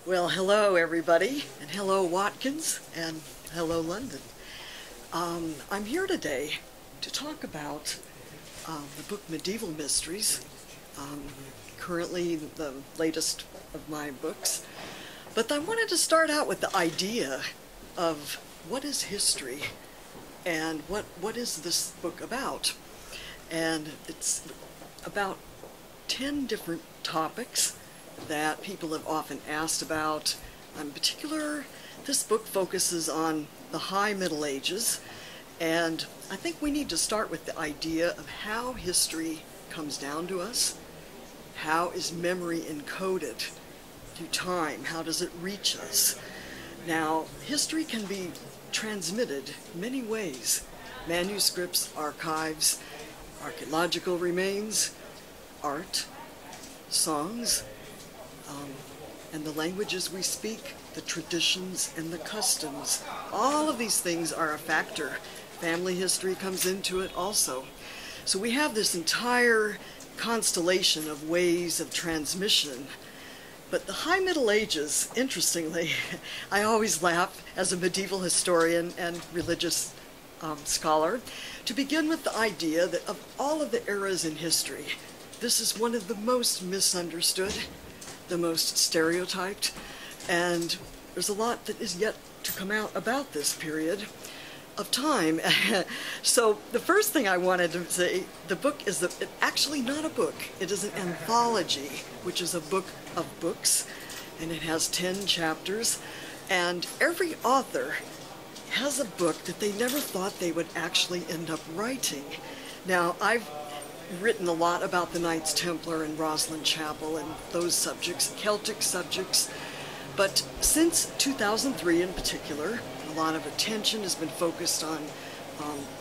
Well, hello everybody, and hello Watkins, and hello London. I'm here today to talk about the book Medieval Mysteries, currently the latest of my books. But I wanted to start out with the idea of what is history and what is this book about. And it's about 10 different topics that people have often asked about. In particular, this book focuses on the High Middle Ages, and I think we need to start with the idea of how history comes down to us. How is memory encoded through time? How does it reach us? Now, history can be transmitted many ways. Manuscripts, archives, archaeological remains, art, songs, and the languages we speak, the traditions and the customs. All of these things are a factor. Family history comes into it also. So we have this entire constellation of ways of transmission. But the High Middle Ages, interestingly, I always laugh as a medieval historian and religious scholar, to begin with the idea that of all of the eras in history, this is one of the most misunderstood, the most stereotyped, and there's a lot that is yet to come out about this period of time. So the first thing I wanted to say, the book is actually not a book. It is an anthology, which is a book of books, and it has 10 chapters, and every author has a book that they never thought they would actually end up writing. Now, I've written a lot about the Knights Templar and Rosslyn Chapel and those subjects, Celtic subjects, but since 2003 in particular, a lot of attention has been focused on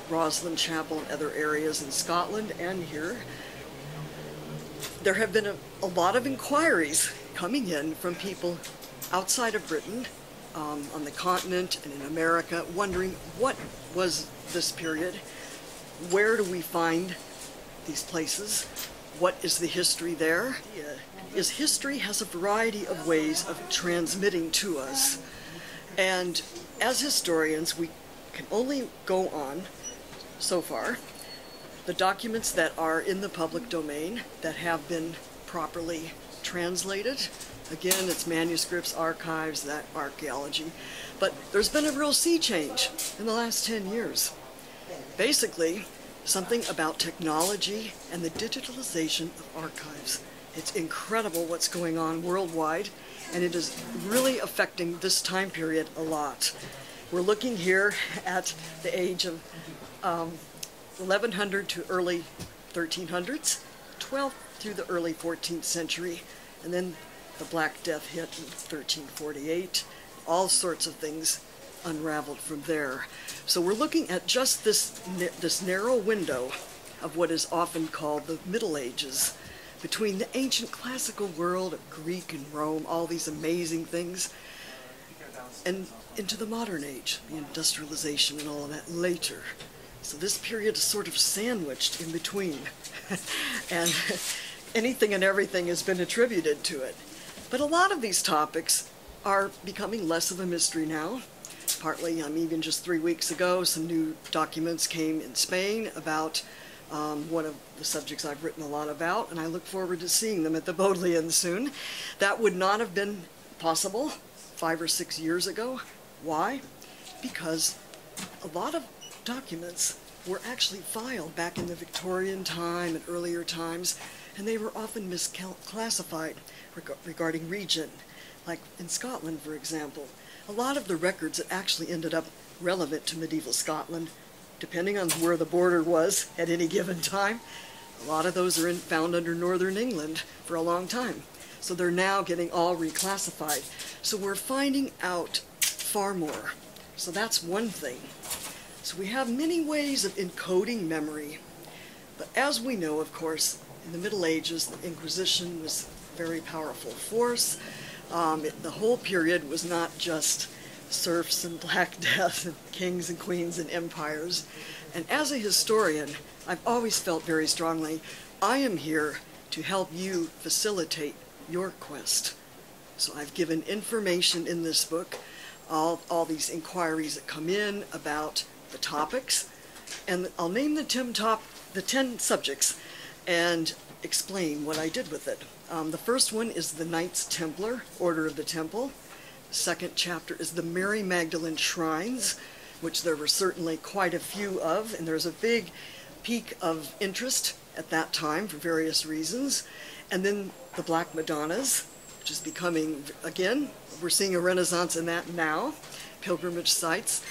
Rosslyn Chapel and other areas in Scotland and here. There have been a lot of inquiries coming in from people outside of Britain, on the continent and in America, wondering what was this period, where do we find these places, what is the history there? History has a variety of ways of transmitting to us, and as historians we can only go on so far. The documents that are in the public domain that have been properly translated, again, it's manuscripts, archives, that archaeology, but there's been a real sea change in the last 10 years. Basically, something about technology and the digitalization of archives. It's incredible what's going on worldwide, and it is really affecting this time period a lot. We're looking here at the age of 1100 to early 1300s, 12th through the early 14th century, and then the Black Death hit in 1348. All sorts of things unraveled from there. So we're looking at just this narrow window of what is often called the Middle Ages, between the ancient classical world of Greek and Rome, all these amazing things, and into the modern age, the industrialization and all of that later. So this period is sort of sandwiched in between, and anything and everything has been attributed to it. But a lot of these topics are becoming less of a mystery now. Partly, even just 3 weeks ago, some new documents came in Spain about one of the subjects I've written a lot about, and I look forward to seeing them at the Bodleian soon. That would not have been possible 5 or 6 years ago. Why? Because a lot of documents were actually filed back in the Victorian time and earlier times, and they were often misclassified regarding region. Like in Scotland, for example, a lot of the records that actually ended up relevant to medieval Scotland, depending on where the border was at any given time, a lot of those are found under northern England for a long time. So they're now getting all reclassified. So we're finding out far more. So that's one thing. So we have many ways of encoding memory. But as we know, of course, in the Middle Ages, the Inquisition was a very powerful force. The whole period was not just serfs and Black Death and kings and queens and empires. And as a historian, I've always felt very strongly, I am here to help you facilitate your quest So I've given information in this book, all these inquiries that come in about the topics, and I'll name the 10 subjects and explain what I did with it. The first one is the Knights Templar, Order of the Temple. The second chapter is the Mary Magdalene Shrines, which there were certainly quite a few of, and there's a big peak of interest at that time for various reasons. And then the Black Madonnas, which is becoming, again, we're seeing a renaissance in that now, pilgrimage sites,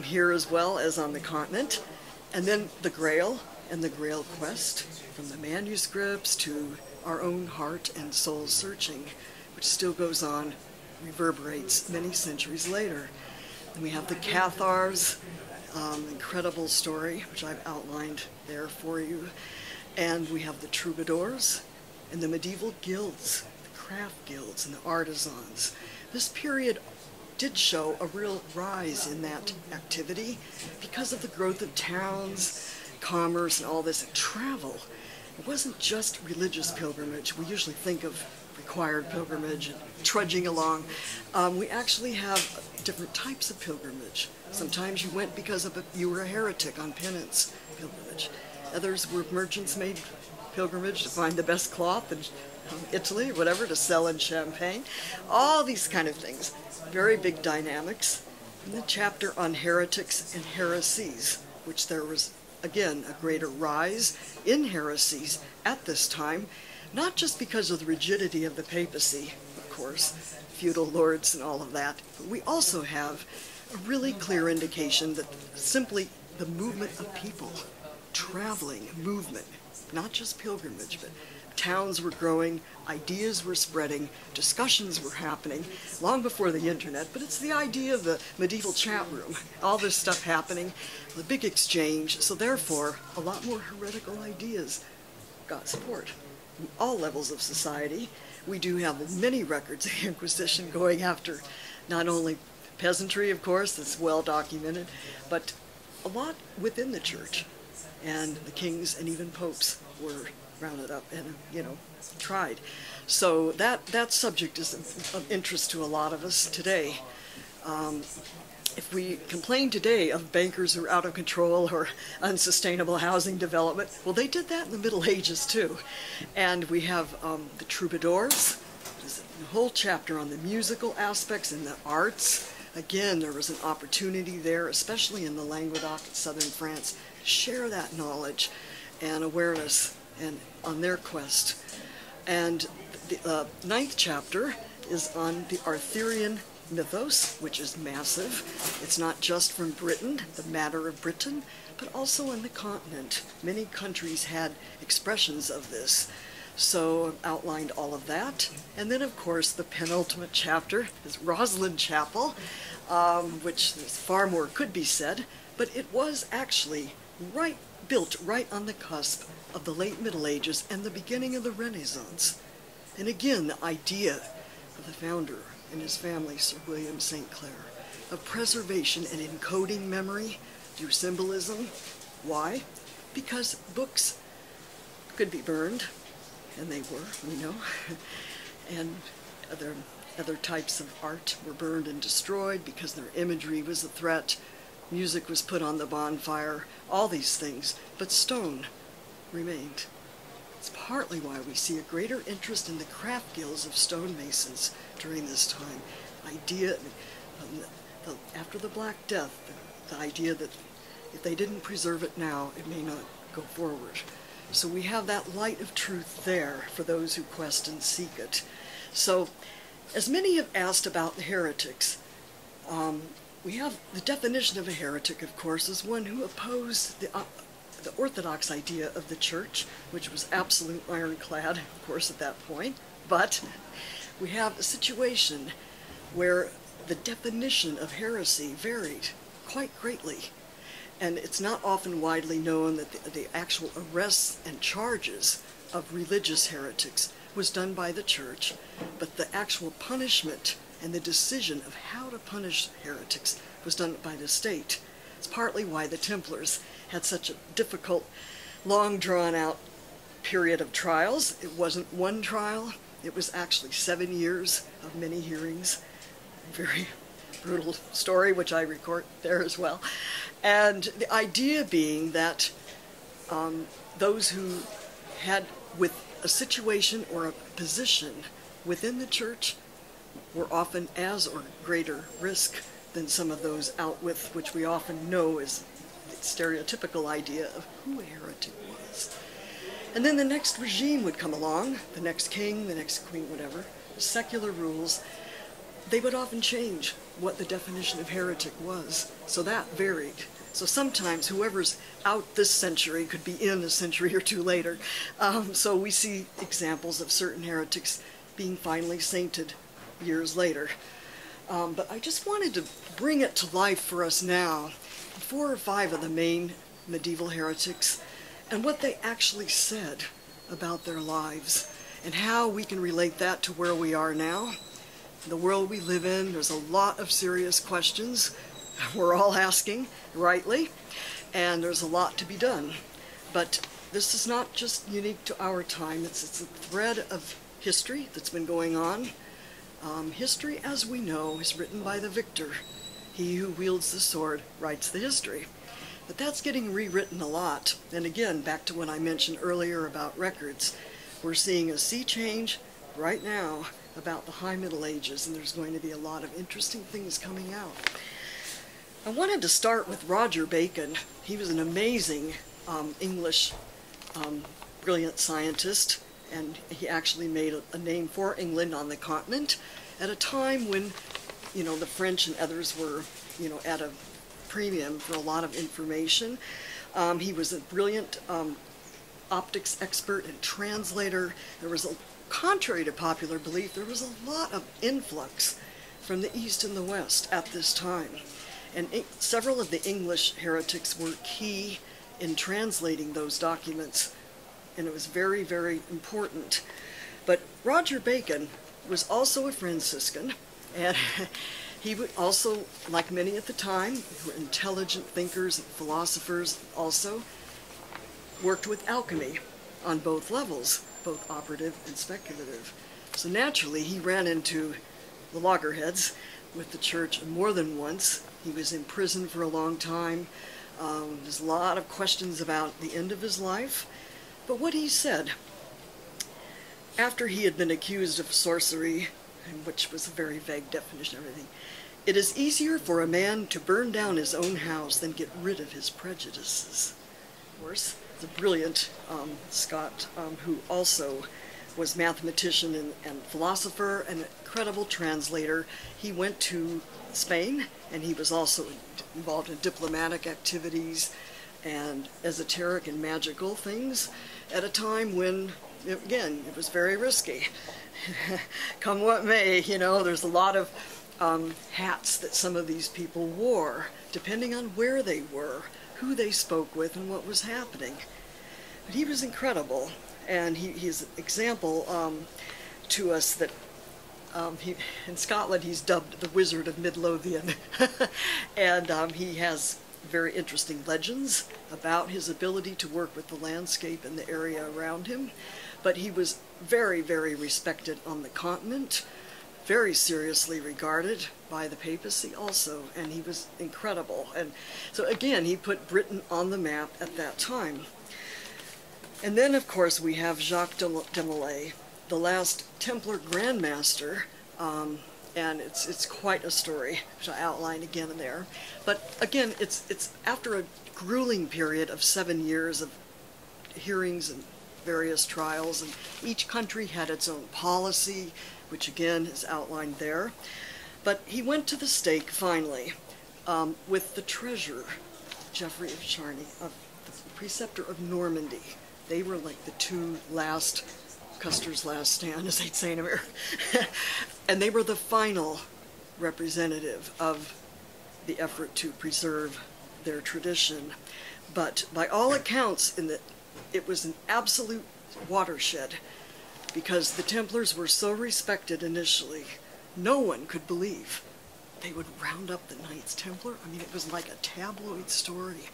here as well as on the continent. And then the Grail and the Grail quest, from the manuscripts to our own heart and soul searching, which still goes on, reverberates many centuries later. And we have the Cathars, incredible story, which I've outlined there for you. And we have the troubadours and the medieval guilds, the craft guilds and the artisans. This period did show a real rise in that activity because of the growth of towns, commerce, and all this travel. It wasn't just religious pilgrimage. We usually think of required pilgrimage and trudging along. We actually have different types of pilgrimage. Sometimes you went because you were a heretic on penance pilgrimage. Others were merchants made pilgrimage to find the best cloth in Italy, whatever, to sell in Champagne. All these kind of things. Very big dynamics. In the chapter on heretics and heresies, which there was, again, a greater rise in heresies at this time, not just because of the rigidity of the papacy, of course, feudal lords and all of that, but we also have a really clear indication that simply the movement of people, traveling, movement, not just pilgrimage, but towns were growing, ideas were spreading, discussions were happening long before the internet, but it's the idea of the medieval chat room, all this stuff happening, the big exchange, so therefore a lot more heretical ideas got support from all levels of society. We do have many records of the Inquisition going after not only peasantry, of course, that's well documented, but a lot within the church, and the kings and even popes were rounded up and, tried. So that subject is of interest to a lot of us today. If we complain today of bankers who are out of control or unsustainable housing development, well, they did that in the Middle Ages too. And we have the troubadours. There's a whole chapter on the musical aspects and the arts. Again, there was an opportunity there, especially in the Languedoc, southern France, to share that knowledge and awareness and on their quest. And the 9th chapter is on the Arthurian mythos, which is massive. It's not just from Britain, the matter of Britain, but also on the continent. Many countries had expressions of this. So I've outlined all of that. And then, of course, the penultimate chapter is Rosslyn Chapel, which there's far more could be said, but it was actually built right on the cusp of the late Middle Ages and the beginning of the Renaissance. And again, the idea of the founder and his family, Sir William St. Clair, of preservation and encoding memory through symbolism. Why? Because books could be burned, and they were, we know, and other types of art were burned and destroyed because their imagery was a threat. Music was put on the bonfire, all these things, but stone remained. It's partly why we see a greater interest in the craft guilds of stonemasons during this time. Idea, after the Black Death, the idea that if they didn't preserve it now, it may not go forward. So we have that light of truth there for those who quest and seek it. So, as many have asked about the heretics, we have the definition of a heretic, of course, as one who opposed the orthodox idea of the church, which was absolute ironclad, of course, at that point. But we have a situation where the definition of heresy varied quite greatly. And it's not often widely known that the actual arrests and charges of religious heretics was done by the church, but the actual punishment and the decision of how to punish heretics was done by the state. It's partly why the Templars had such a difficult, long drawn-out period of trials. It wasn't one trial, It was actually 7 years of many hearings. Very brutal story, which I record there as well. And the idea being that those who had with a situation or a position within the church were often as or greater risk than some of those out with, which we often know is the stereotypical idea of who a heretic was. And then the next regime would come along, the next king, the next queen, whatever, secular rules. They would often change what the definition of heretic was, so that varied. So sometimes whoever's out this century could be in a century or two later. So we see examples of certain heretics being finally sainted years later. But I just wanted to bring it to life for us now, 4 or 5 of the main medieval heretics, and what they actually said about their lives, and how we can relate that to where we are now. The world we live in, there's a lot of serious questions we're all asking, rightly, and there's a lot to be done. But this is not just unique to our time, it's a thread of history that's been going on. History, as we know, is written by the victor. He who wields the sword writes the history. But that's getting rewritten a lot. And again, back to what I mentioned earlier about records, we're seeing a sea change right now about the High Middle Ages, and there's going to be a lot of interesting things coming out. I wanted to start with Roger Bacon. He was an amazing English brilliant scientist, and he actually made a name for England on the continent at a time when, you know, the French and others were, you know, at a premium for a lot of information. He was a brilliant optics expert and translator. There was contrary to popular belief, there was a lot of influx from the East and the West at this time. And several of the English heretics were key in translating those documents, and it was very, very important. But Roger Bacon was also a Franciscan, and he would also, like many at the time, who were intelligent thinkers and philosophers also, worked with alchemy on both levels, both operative and speculative. So naturally, he ran into the loggerheads with the church more than once. He was in prison for a long time. There's a lot of questions about the end of his life. But what he said, after he had been accused of sorcery, which was a very vague definition of everything, it is easier for a man to burn down his own house than get rid of his prejudices. Of course, the brilliant Scott, who also was mathematician and philosopher and an incredible translator. He went to Spain, and he was also involved in diplomatic activities and esoteric and magical things at a time when, again, it was very risky. Come what may, you know, there's a lot of hats that some of these people wore, depending on where they were, who they spoke with, and what was happening. But he was incredible, and he's an example to us that in Scotland he's dubbed the Wizard of Midlothian. And he has very interesting legends about his ability to work with the landscape and the area around him. But he was very, very respected on the continent, very seriously regarded by the papacy also, and he was incredible. And so again, he put Britain on the map at that time. And then, of course, we have Jacques de Molay, the last Templar Grandmaster, and it's quite a story, which I outline again in there. But again, it's after a grueling period of 7 years of hearings and various trials, and each country had its own policy, which again is outlined there. But he went to the stake finally with the treasurer, Geoffrey of Charny, of the preceptor of Normandy. They were like the two last, Custer's last stand, as they'd say in America. And they were the final representative of the effort to preserve their tradition. But by all accounts, it was an absolute watershed, because the Templars were so respected initially, no one could believe they would round up the Knights Templar. I mean, it was like a tabloid story.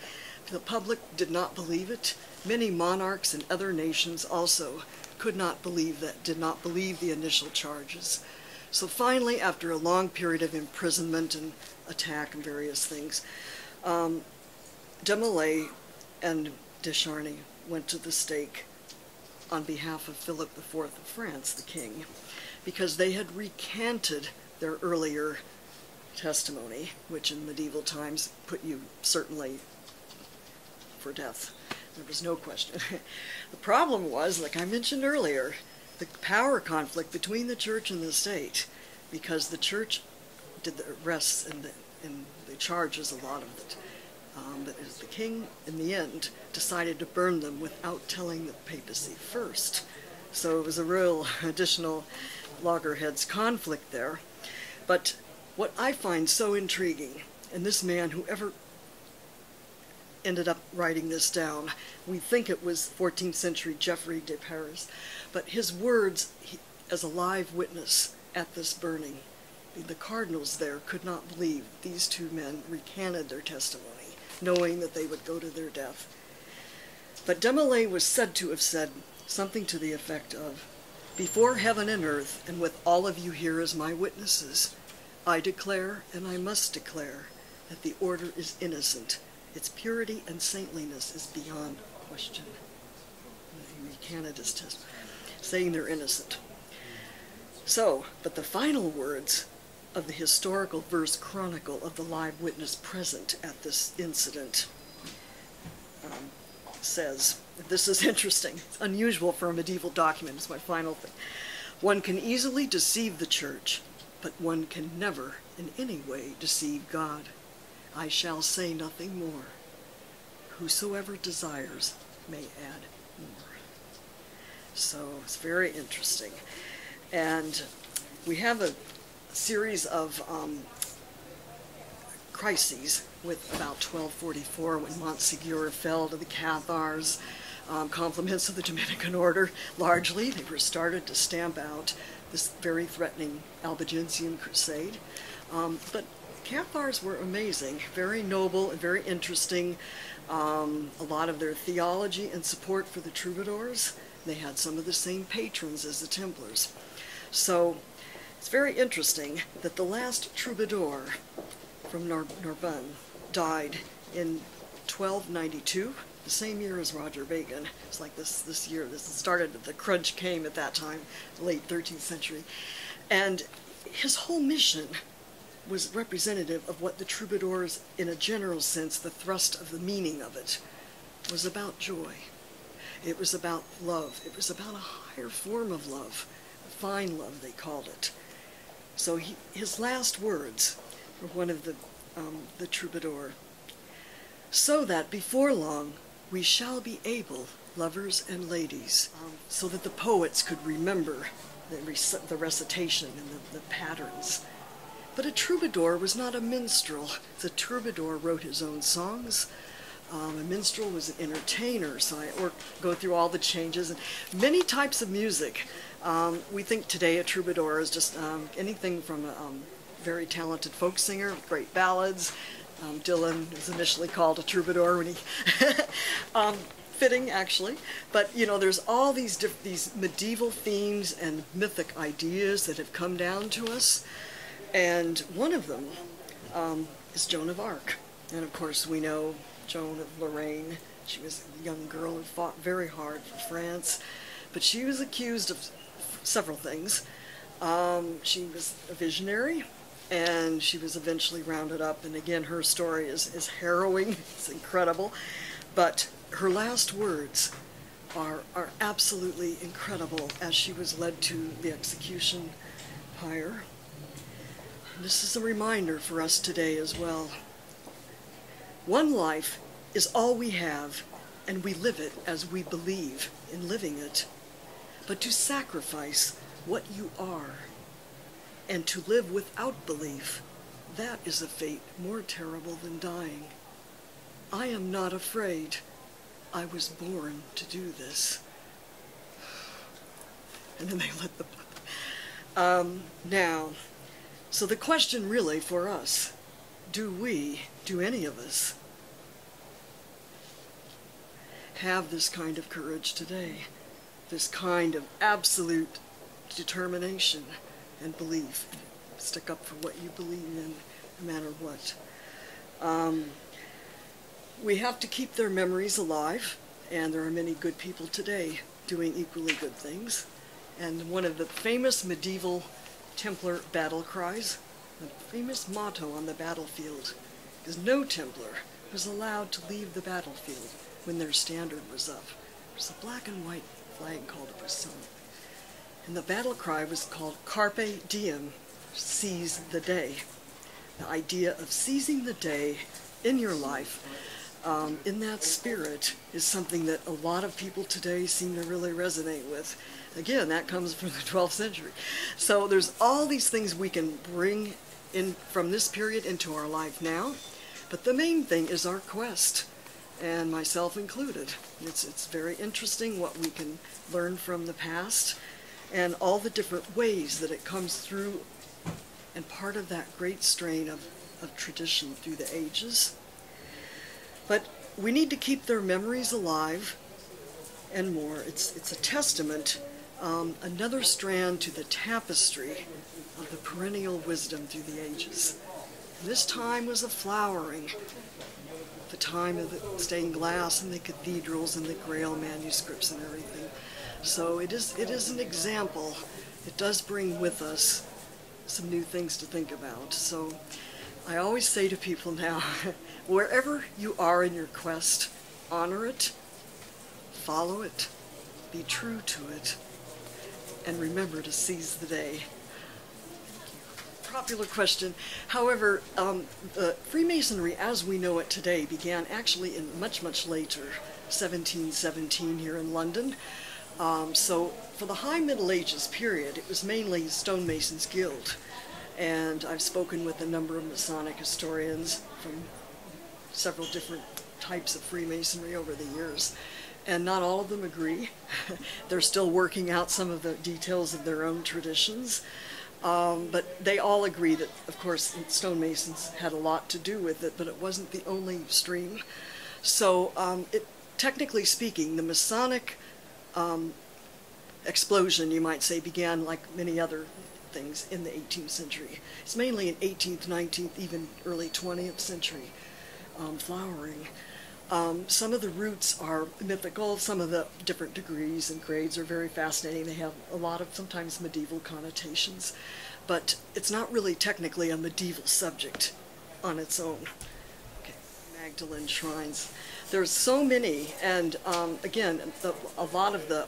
The public did not believe it. Many monarchs in other nations also could not believe that, did not believe the initial charges. So finally, after a long period of imprisonment and attack and various things, de Molay and de Charny went to the stake on behalf of Philip IV of France, the king, because they had recanted their earlier testimony, which in medieval times put you certainly for death. There was no question. The problem was, like I mentioned earlier, the power conflict between the church and the state, because the church did the arrests and the charges, a lot of it. But the king, in the end, decided to burn them without telling the papacy first. So it was a real additional loggerheads conflict there. But what I find so intriguing, and this man, whoever ended up writing this down, we think it was 14th century Geoffrey de Paris, but his words as a live witness at this burning, the cardinals there could not believe these two men recanted their testimony, knowing that they would go to their death. But de Molay was said to have said something to the effect of, "Before heaven and earth, and with all of you here as my witnesses, I declare, and I must declare, that the order is innocent. Its purity and saintliness is beyond question." He recanted his testimony, saying they're innocent. So, but the final words of the historical verse chronicle of the live witness present at this incident says, this is interesting, it's unusual for a medieval document, it's my final thing. "One can easily deceive the church, but one can never in any way deceive God. I shall say nothing more. Whosoever desires may add more." So it's very interesting. And we have a series of crises with about 1244 when Montségur fell to the Cathars, compliments of the Dominican order. Largely, they were started to stamp out this very threatening Albigensian crusade. But Cathars were amazing, very noble and very interesting. A lot of their theology and support for the troubadours, they had some of the same patrons as the Templars. So it's very interesting that the last troubadour from Narbonne died in 1292, the same year as Roger Bacon. It's like this year, this started, the crunch came at that time, late 13th century. And his whole mission was representative of what the troubadours, in a general sense, the thrust of the meaning of it, was about joy. It was about love. It was about a higher form of love, a fine love, they called it. So his last words were one of the troubadour. "So that before long we shall be able, lovers and ladies," so that the poets could remember the recitation and the patterns. But a troubadour was not a minstrel. The troubadour wrote his own songs. A minstrel was an entertainer, so go through all the changes and many types of music. We think today a troubadour is just anything from a very talented folk singer, great ballads. Dylan was initially called a troubadour when he, fitting actually. But you know, there's all these medieval themes and mythic ideas that have come down to us. And one of them is Joan of Arc. And of course we know Joan of Lorraine. She was a young girl who fought very hard for France. But she was accused of several things. She was a visionary, and she was eventually rounded up. And again, her story is harrowing. It's incredible. But her last words are absolutely incredible as she was led to the execution pyre. This is a reminder for us today as well. One life is all we have, and we live it as we believe in living it. But to sacrifice what you are and to live without belief, that is a fate more terrible than dying. I am not afraid. I was born to do this. And then they let the... now, so the question really for us, do any of us, have this kind of courage today? this kind of absolute determination and belief. Stick up for what you believe in, no matter what. We have to keep their memories alive, and there are many good people today doing equally good things. And one of the famous medieval Templar battle cries, the famous motto on the battlefield, is no Templar was allowed to leave the battlefield when their standard was up. There's a black and white flag called a Masonic. And the battle cry was called Carpe Diem, seize the day. The idea of seizing the day in your life, in that spirit, is something that a lot of people today seem to really resonate with. Again, that comes from the 12th century. So there's all these things we can bring in from this period into our life now, but the main thing is our quest, and myself included. It's very interesting what we can learn from the past and all the different ways that it comes through, and part of that great strain of tradition through the ages. But we need to keep their memories alive and more. It's a testament, another strand to the tapestry of the perennial wisdom through the ages. And this time was a flowering, the time of the stained glass and the cathedrals and the Grail manuscripts and everything. So it is an example. It does bring with us some new things to think about. So I always say to people now, wherever you are in your quest, honor it, follow it, be true to it, and remember to seize the day. Popular question. However, Freemasonry as we know it today began actually in much, much later, 1717 here in London. So for the High Middle Ages period, it was mainly stonemasons' guild. And I've spoken with a number of Masonic historians from several different types of Freemasonry over the years. And not all of them agree. They're still working out some of the details of their own traditions. But they all agree that, of course, stonemasons had a lot to do with it, but it wasn't the only stream. So technically speaking, the Masonic explosion, you might say, began like many other things in the 18th century. It's mainly in 18th, 19th, even early 20th century flowering. Some of the roots are mythical. Some of the different degrees and grades are very fascinating. They have a lot of sometimes medieval connotations, but it's not really technically a medieval subject on its own. Okay, Magdalene shrines. There's so many, and again, a lot of the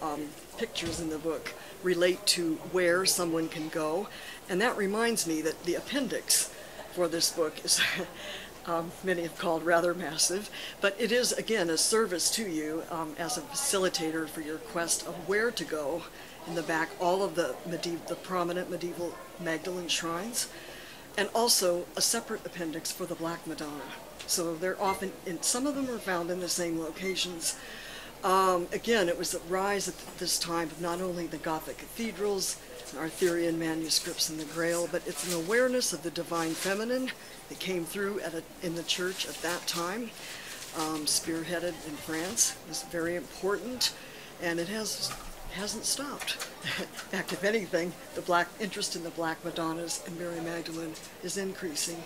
pictures in the book relate to where someone can go, and that reminds me that the appendix for this book is many have called rather massive, but it is, again, a service to you as a facilitator for your quest of where to go. In the back, all of the prominent medieval Magdalene shrines, and also a separate appendix for the Black Madonna. So they're often, some of them are found in the same locations. Again, it was the rise at this time of not only the Gothic cathedrals, Arthurian manuscripts and the Grail, but it's an awareness of the divine feminine that came through in the church at that time, spearheaded in France. It was very important, and it hasn't stopped. In fact, if anything, the interest in the Black Madonnas and Mary Magdalene is increasing.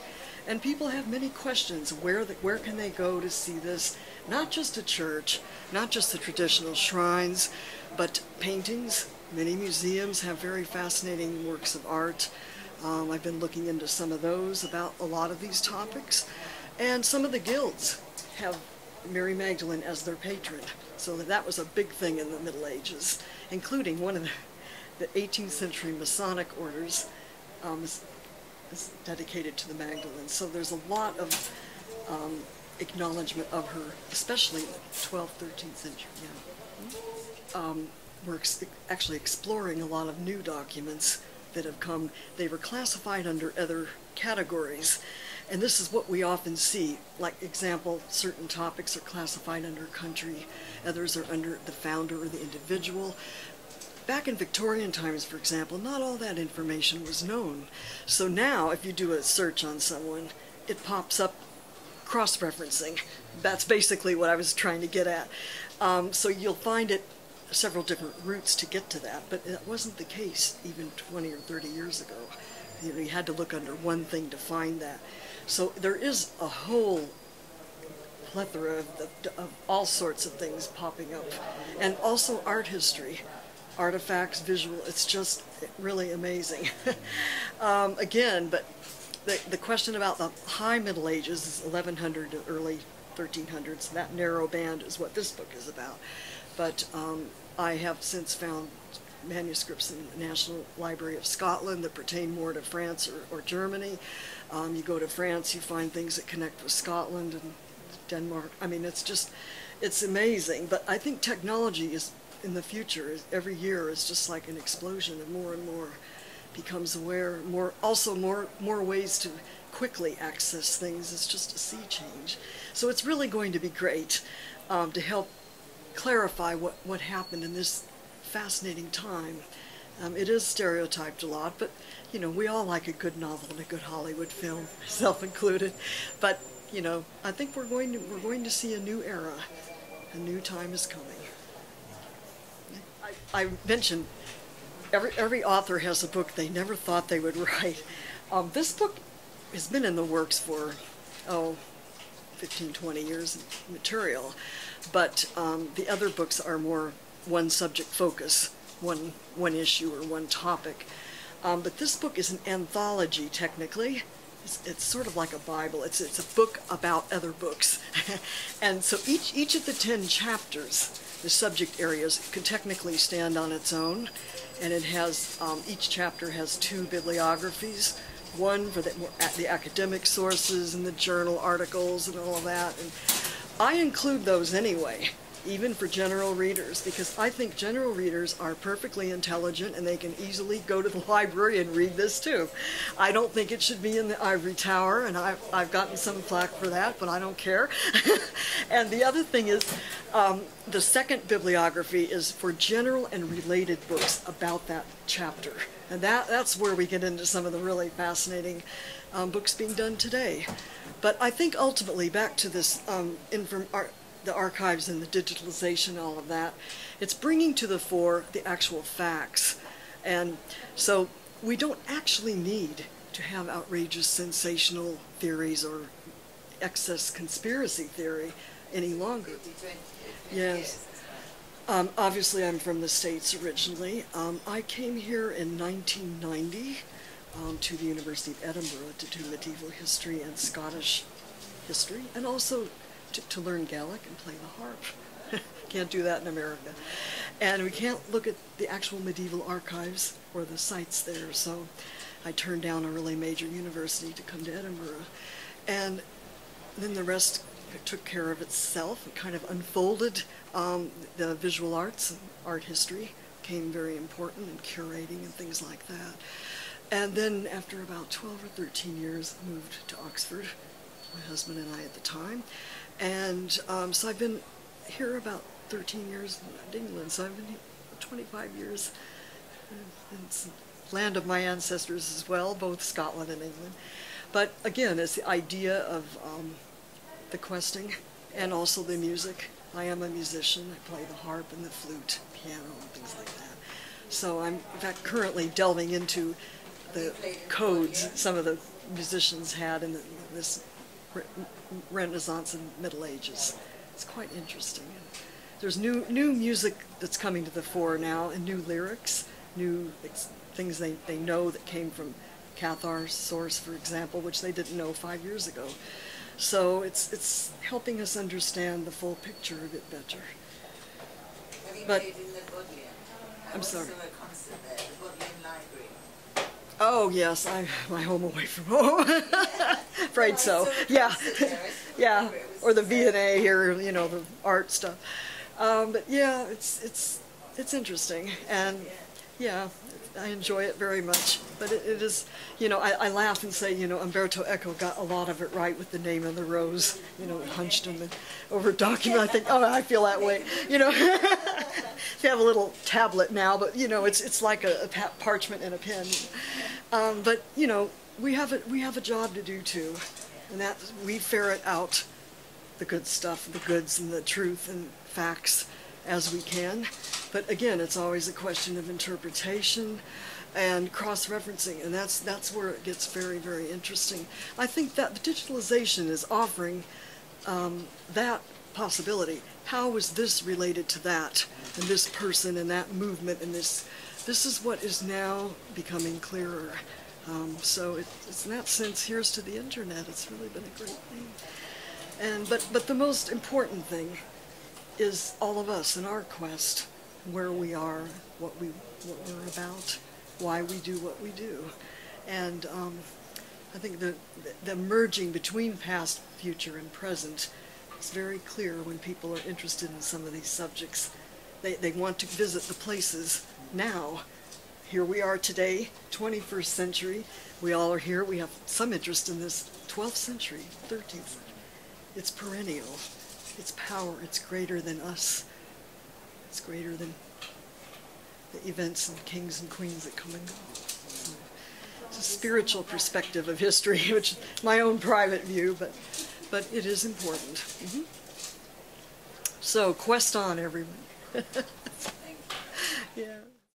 And people have many questions. Where can they go to see this? Not just a church, not just the traditional shrines, but paintings. Many museums have very fascinating works of art. I've been looking into some of those about a lot of these topics. And some of the guilds have Mary Magdalene as their patron. So that was a big thing in the Middle Ages, including one of the 18th century Masonic orders is dedicated to the Magdalene. So there's a lot of acknowledgement of her, especially in the 12th, 13th century. Yeah. We're actually exploring a lot of new documents that have come. They were classified under other categories, and this is what we often see. Like example, certain topics are classified under country, others are under the founder or the individual. Back in Victorian times, for example, not all that information was known. So now, if you do a search on someone, it pops up cross-referencing. That's basically what I was trying to get at. So you'll find it several different routes to get to that, but it wasn't the case even 20 or 30 years ago. You know, you had to look under one thing to find that. So there is a whole plethora of all sorts of things popping up, and also art history, artifacts, visual. It's just really amazing. Again, but the question about the high Middle Ages is 1100 to early 1300s. That narrow band is what this book is about. But I have since found manuscripts in the National Library of Scotland that pertain more to France or Germany. You go to France, you find things that connect with Scotland and Denmark. I mean, it's amazing. But I think technology is, in the future, every year is just like an explosion, and more becomes aware, more ways to quickly access things. It's just a sea change. So it's really going to be great to help clarify what happened in this fascinating time. It is stereotyped a lot, but you know, we all like a good novel and a good Hollywood film, myself included. But you know, I think we're going to see a new era. A new time is coming. I mentioned every author has a book they never thought they would write. This book has been in the works for 15, 20 years material, but the other books are more one subject focus, one issue or one topic. But this book is an anthology technically. It's sort of like a Bible. It's a book about other books. And so each of the 10 chapters, the subject areas, can technically stand on its own. And it has, each chapter has 2 bibliographies. One for the academic sources and the journal articles and all of that. And I include those anyway, even for general readers, because I think general readers are perfectly intelligent and they can easily go to the library and read this too. I don't think it should be in the ivory tower, and I've gotten some flack for that, but I don't care. And the other thing is, the second bibliography is for general and related books about that chapter. And that's where we get into some of the really fascinating books being done today. But I think ultimately, back to this the archives and the digitalization, all of that, it's bringing to the fore the actual facts. And so we don't actually need to have outrageous sensational theories or excess conspiracy theory any longer. Yes. Obviously, I'm from the States originally. I came here in 1990 to the University of Edinburgh to do medieval history and Scottish history, and also to learn Gaelic and play the harp. Can't do that in America. And we can't look at the actual medieval archives or the sites there, so I turned down a really major university to come to Edinburgh. And then the rest took care of itself and kind of unfolded. The visual arts and art history became very important, and curating and things like that. And then after about 12 or 13 years, I moved to Oxford, my husband and I at the time. And so I've been here about 13 years in England, so I've been here 25 years. And it's the land of my ancestors as well, both Scotland and England. But again, it's the idea of the questing and also the music. I am a musician. I play the harp and the flute, piano, and things like that. So I'm, in fact, currently delving into the codes some of the musicians had in this Renaissance and Middle Ages. It's quite interesting. There's new music that's coming to the fore now, and new lyrics, new things they know that came from Cathar's source, for example, which they didn't know 5 years ago. So it's helping us understand the full picture a bit better. But I'm sorry. Oh yes, my home away from home. Afraid so. Yeah, yeah. Or the V&A here, you know, the art stuff. But yeah, it's interesting, and yeah, I enjoy it very much. But it is, you know, I laugh and say, you know, Umberto Eco got a lot of it right with the name of the rose. You know, hunched him over a document. I think, oh, I feel that way. You know, they have a little tablet now, but you know, it's like a parchment and a pen. But you know, we have a job to do too, and that we ferret out the good stuff, the goods and the truth and facts, as we can. But again, it's always a question of interpretation and cross-referencing, and that's where it gets very, very interesting. I think that the digitalization is offering that possibility. How is this related to that, and this person, and that movement, and this is what is now becoming clearer. So it's in that sense, here's to the internet. It's really been a great thing. And but the most important thing is all of us in our quest, where we are, what we're about, why we do what we do. And I think the merging between past, future, and present is very clear when people are interested in some of these subjects. They want to visit the places now. Here we are today, 21st century. We all are here. We have some interest in this 12th century, 13th century. It's perennial. Its power, it's greater than us. It's greater than the events and kings and queens that come and go. It's a spiritual perspective of history, which is my own private view, but it is important. So, quest on, everyone. Yeah.